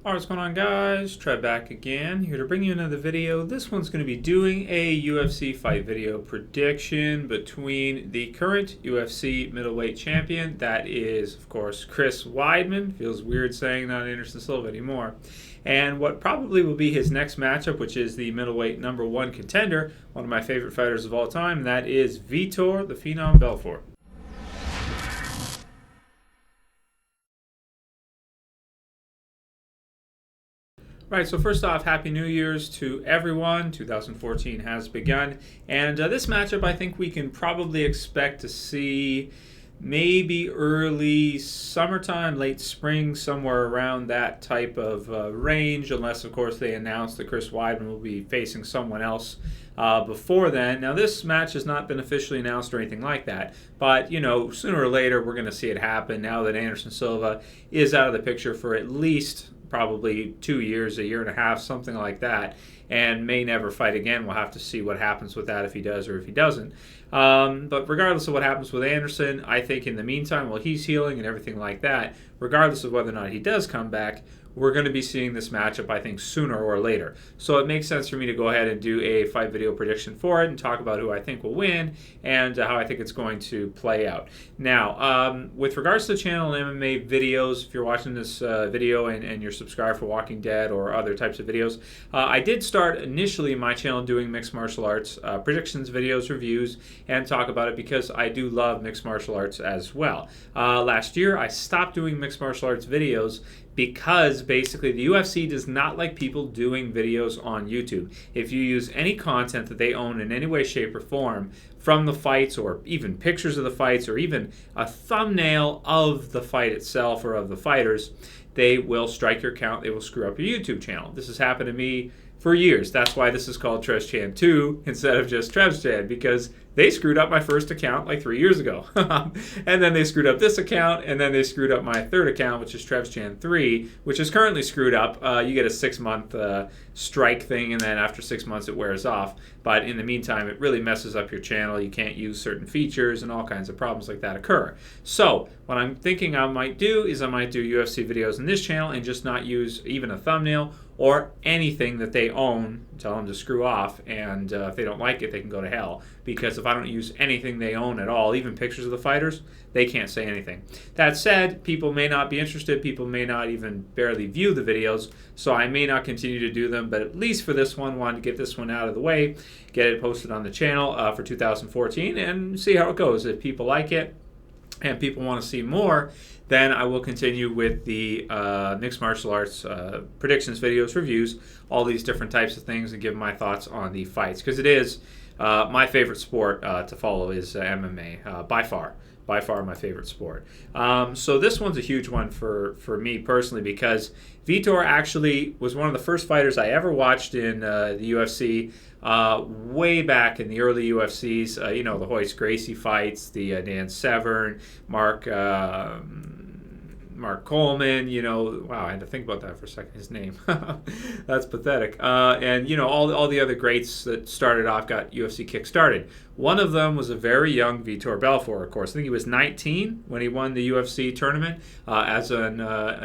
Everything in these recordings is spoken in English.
Alright, what's going on, guys? Trev back again, here to bring you another video. This one's going to be doing a UFC fight video prediction between the current UFC middleweight champion, that is, of course, Chris Weidman. Feels weird saying not Anderson Silva anymore. And what probably will be his next matchup, which is the middleweight #1 contender, one of my favorite fighters of all time, and that is Vitor the Phenom Belfort. Right, so first off, Happy New Year's to everyone. 2014 has begun. And this matchup, I think we can probably expect to see maybe early summertime, late spring, somewhere around that type of range, unless, of course, they announce that Chris Weidman will be facing someone else before then. Now, this match has not been officially announced or anything like that, but, you know, sooner or later, we're going to see it happen now that Anderson Silva is out of the picture for at least probably 2 years, a year and a half, something like that, and may never fight again. We'll have to see what happens with that, if he does or if he doesn't. But regardless of what happens with Anderson, I think in the meantime, while he's healing and everything like that, regardless of whether or not he does come back, we're going to be seeing this matchup, I think, sooner or later. So it makes sense for me to go ahead and do a fight video prediction for it and talk about who I think will win and how I think it's going to play out. Now, with regards to the channel and MMA videos, if you're watching this video and you're subscribed for Walking Dead or other types of videos, I did start initially my channel doing mixed martial arts predictions, videos, reviews, and talk about it because I do love mixed martial arts as well. Last year, I stopped doing mixed martial arts videos because basically the UFC does not like people doing videos on YouTube. If you use any content that they own in any way, shape, or form from the fights, or even pictures of the fights, or even a thumbnail of the fight itself or of the fighters, they will strike your account. They will screw up your YouTube channel. This has happened to me for years. That's why this is called Trev's Chan 2 instead of just Trev's Chan, because they screwed up my first account like 3 years ago. And then they screwed up this account, and then they screwed up my third account, which is Trev's Chan 3, which is currently screwed up. You get a 6-month strike thing, and then after 6 months it wears off. But in the meantime, it really messes up your channel. You can't use certain features, and all kinds of problems like that occur. So what I'm thinking I might do is I might do UFC videos in this channel and just not use even a thumbnail or anything that they own. Tell them to screw off, and if they don't like it, they can go to hell. Because if I don't use anything they own at all, even pictures of the fighters, they can't say anything. That said, people may not be interested. People may not even barely view the videos, so I may not continue to do them. But at least for this one, wanted to get this one out of the way, get it posted on the channel for 2014, and see how it goes. If people like it and people want to see more, then I will continue with the mixed martial arts predictions, videos, reviews, all these different types of things, and give my thoughts on the fights. Because it is my favorite sport to follow is MMA, by far my favorite sport. So this one's a huge one for me personally, because Vitor actually was one of the first fighters I ever watched in the UFC way back in the early UFCs. You know, the Royce Gracie fights, the Dan Severn, Mark Coleman, you know, wow, I had to think about that for a second, his name. That's pathetic. And, you know, all the other greats that started off, got UFC kick-started. One of them was a very young Vitor Belfort, of course. I think he was 19 when he won the UFC tournament. I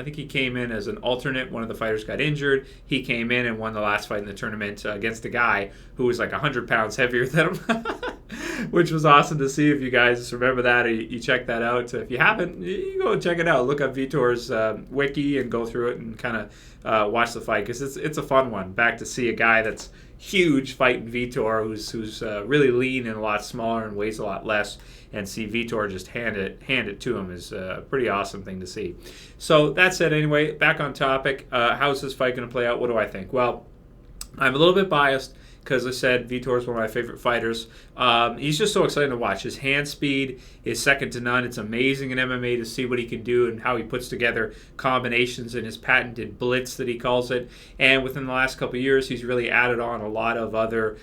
think he came in as an alternate. One of the fighters got injured. He came in and won the last fight in the tournament against a guy who was like 100 pounds heavier than him, which was awesome to see. If you guys remember that, or you check that out. If you haven't, you go check it out. Look up Vitor's wiki and go through it and kind of watch the fight, because it's a fun one. Back to see a guy that's huge fighting Vitor, who's really lean and a lot smaller and weighs a lot less, and see Vitor just hand it to him is a pretty awesome thing to see. So that's it anyway. Back on topic. How's this fight going to play out? What do I think? Well, I'm a little bit biased, because I said Vitor is one of my favorite fighters. He's just so exciting to watch. His hand speed is second to none. It's amazing in MMA to see what he can do and how he puts together combinations in his patented blitz that he calls it. And within the last couple of years, he's really added on a lot of other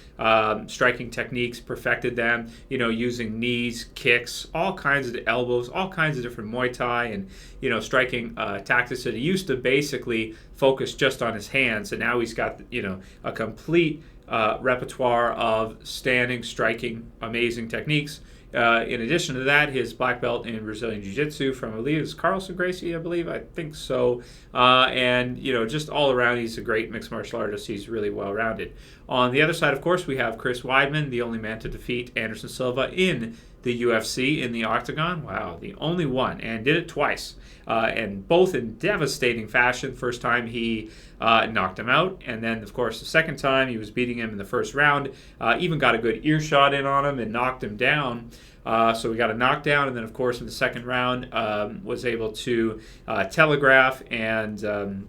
striking techniques, perfected them, you know, using knees, kicks, all kinds of elbows, all kinds of different Muay Thai and, you know, striking tactics that he used to basically focus just on his hands. And now he's got, you know, a complete repertoire of standing, striking, amazing techniques In addition to that, his black belt in Brazilian Jiu-Jitsu from, I believe, is Carlson Gracie, I think so. And, just all around, he's a great mixed martial artist. He's really well-rounded. On the other side, of course, we have Chris Weidman, the only man to defeat Anderson Silva in the UFC in the octagon. Wow, the only one, and did it twice. And both in devastating fashion. First time he knocked him out, and then, of course, the second time he was beating him in the first round. Even got a good earshot in on him and knocked him down. So we got a knockdown, and then, of course, in the second round, was able to telegraph and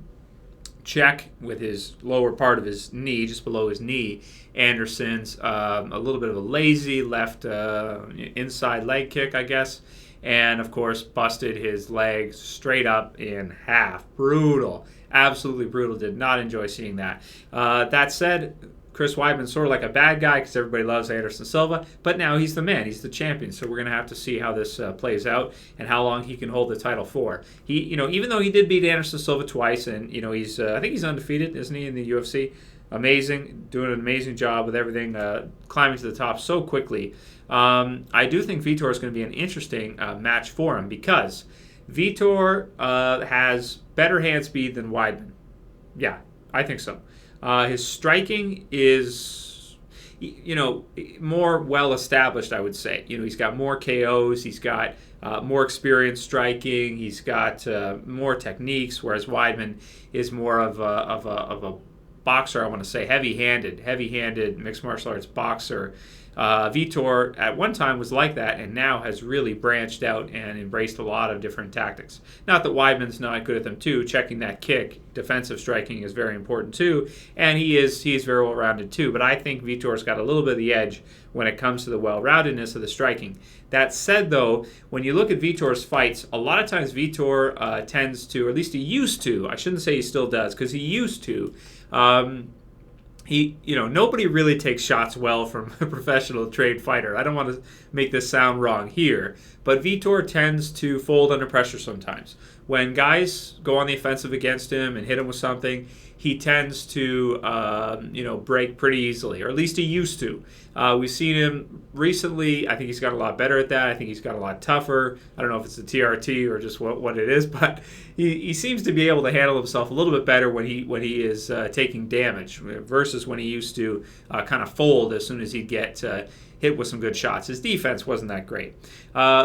check with his lower part of his knee, just below his knee, Anderson's a little bit of a lazy left inside leg kick, I guess. And, of course, busted his leg straight up in half. Brutal. Absolutely brutal. Did not enjoy seeing that. That said, Chris Weidman's sort of like a bad guy because everybody loves Anderson Silva, but now he's the man. He's the champion. So we're going to have to see how this plays out and how long he can hold the title for. He, even though he did beat Anderson Silva twice, and he's, I think he's undefeated, isn't he, in the UFC? Amazing, doing an amazing job with everything, climbing to the top so quickly. I do think Vitor is going to be an interesting match for him because Vitor has better hand speed than Weidman. Yeah, I think so. His striking is, more well-established, I would say. He's got more KOs, he's got more experience striking, he's got more techniques, whereas Weidman is more of a boxer, I want to say, heavy-handed mixed martial arts boxer. Vitor at one time was like that and now has really branched out and embraced a lot of different tactics. Not that Weidman's not good at them too. Checking that kick, defensive striking is very important too, and he is very well-rounded too. But I think Vitor's got a little bit of the edge when it comes to the well-roundedness of the striking. That said, though, when you look at Vitor's fights, a lot of times Vitor tends to, or at least he used to, I shouldn't say he still does, because he used to, nobody really takes shots well from a professional trained fighter. I don't want to make this sound wrong here, but Vitor tends to fold under pressure sometimes. When guys go on the offensive against him and hit him with something, he tends to, break pretty easily, or at least he used to. We've seen him recently. I think he's got a lot better at that. I think he's got a lot tougher. I don't know if it's the TRT or just what it is, but he seems to be able to handle himself a little bit better when he is taking damage versus when he used to kind of fold as soon as he'd get hit with some good shots. His defense wasn't that great.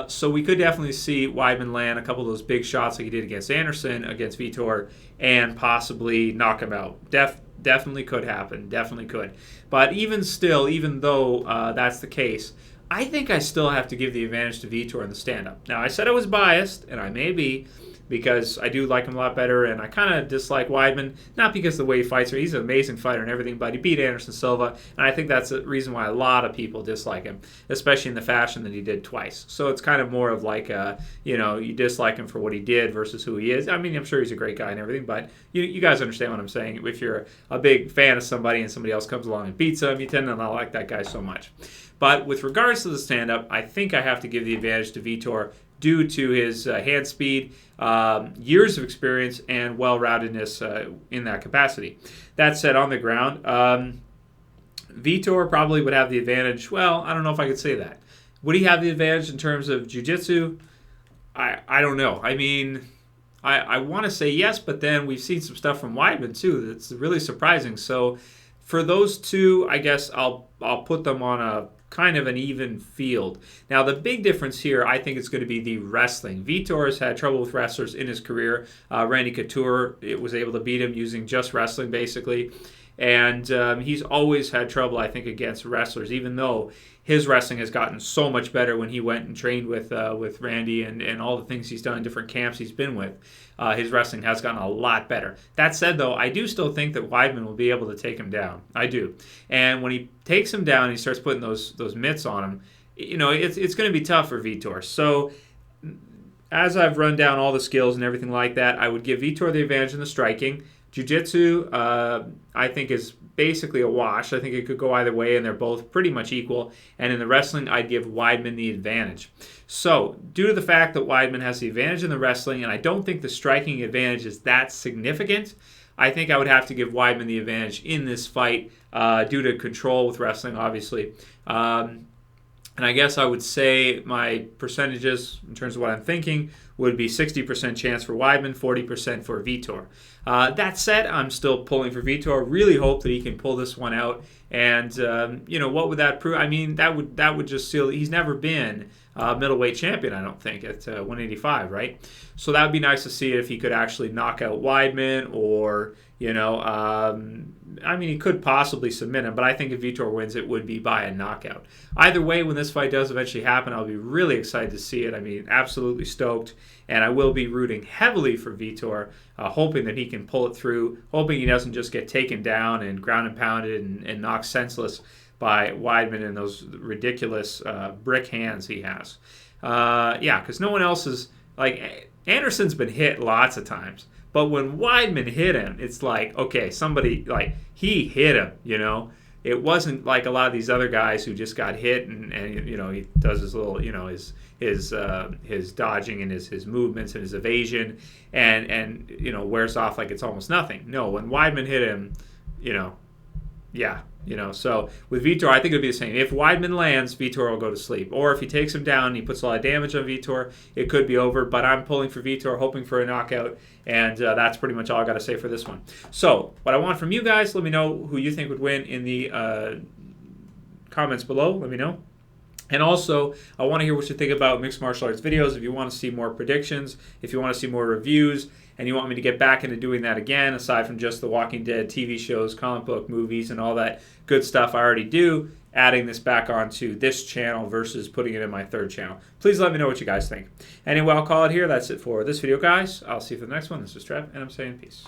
So we could definitely see Weidman land a couple of those big shots like he did against Anderson, against Vitor, and possibly knock him out. Definitely could happen. Definitely could. But even still, even though that's the case, I think I still have to give the advantage to Vitor in the stand-up. Now, I said I was biased, and I may be, because I do like him a lot better, and I kind of dislike Weidman, not because of the way he fights. He's an amazing fighter and everything, but he beat Anderson Silva, and I think that's the reason why a lot of people dislike him, especially in the fashion that he did twice. So it's kind of more of like, you dislike him for what he did versus who he is. I mean, I'm sure he's a great guy and everything, but you guys understand what I'm saying. If you're a big fan of somebody and somebody else comes along and beats him, you tend to not like that guy so much. But with regards to the stand-up, I think I have to give the advantage to Vitor due to his hand speed, years of experience, and well-roundedness in that capacity. That said, on the ground, Vitor probably would have the advantage. Well, I don't know if I could say that. Would he have the advantage in terms of jiu-jitsu? I don't know. I mean, I want to say yes, but then we've seen some stuff from Weidman too that's really surprising. So for those two, I guess I'll put them on a kind of an even field. Now, the big difference here, I think, is going to be the wrestling. Vitor has had trouble with wrestlers in his career. Randy Couture was able to beat him using just wrestling, basically. And he's always had trouble, I think, against wrestlers, even though his wrestling has gotten so much better when he went and trained with Randy and all the things he's done in different camps he's been with. His wrestling has gotten a lot better. That said, though, I do still think that Weidman will be able to take him down. I do. And when he takes him down and he starts putting those mitts on him, it's going to be tough for Vitor. So as I've run down all the skills and everything like that, I would give Vitor the advantage in the striking. Jiu-jitsu, I think, is basically a wash. I think it could go either way, and they're both pretty much equal. And in the wrestling, I'd give Weidman the advantage. So, due to the fact that Weidman has the advantage in the wrestling, and I don't think the striking advantage is that significant, I think I would have to give Weidman the advantage in this fight due to control with wrestling, obviously. And I guess I would say my percentages in terms of what I'm thinking would be 60% chance for Weidman, 40% for Vitor. That said, I'm still pulling for Vitor. Really hope that he can pull this one out. And what would that prove? I mean, that would just seal. He's never been middleweight champion, I don't think, at 185, right? So that would be nice to see if he could actually knock out Weidman, or I mean, he could possibly submit him, but I think if Vitor wins, it would be by a knockout. Either way, when this fight does eventually happen, I'll be really excited to see it. I mean, absolutely stoked, and I will be rooting heavily for Vitor, hoping that he can pull it through, hoping he doesn't just get taken down and ground and pounded and knocked senseless by Weidman and those ridiculous brick hands he has. Because no one else is, like, Anderson's been hit lots of times. But when Weidman hit him, it's like, okay, somebody, like, he hit him, It wasn't like a lot of these other guys who just got hit and he does his little, his dodging and his movements and his evasion and wears off like it's almost nothing. No, when Weidman hit him, so with Vitor, I think it'll be the same. If Weidman lands, Vitor will go to sleep. Or if he takes him down and he puts a lot of damage on Vitor, it could be over. But I'm pulling for Vitor, hoping for a knockout. And that's pretty much all I got to say for this one. So what I want from you guys, let me know who you think would win in the comments below. Let me know. And also, I want to hear what you think about mixed martial arts videos. If you want to see more predictions, if you want to see more reviews, and you want me to get back into doing that again, aside from just the Walking Dead TV shows, comic book movies, and all that good stuff I already do, adding this back onto this channel versus putting it in my third channel. Please let me know what you guys think. Anyway, I'll call it here. That's it for this video, guys. I'll see you for the next one. This is Trev, and I'm saying peace.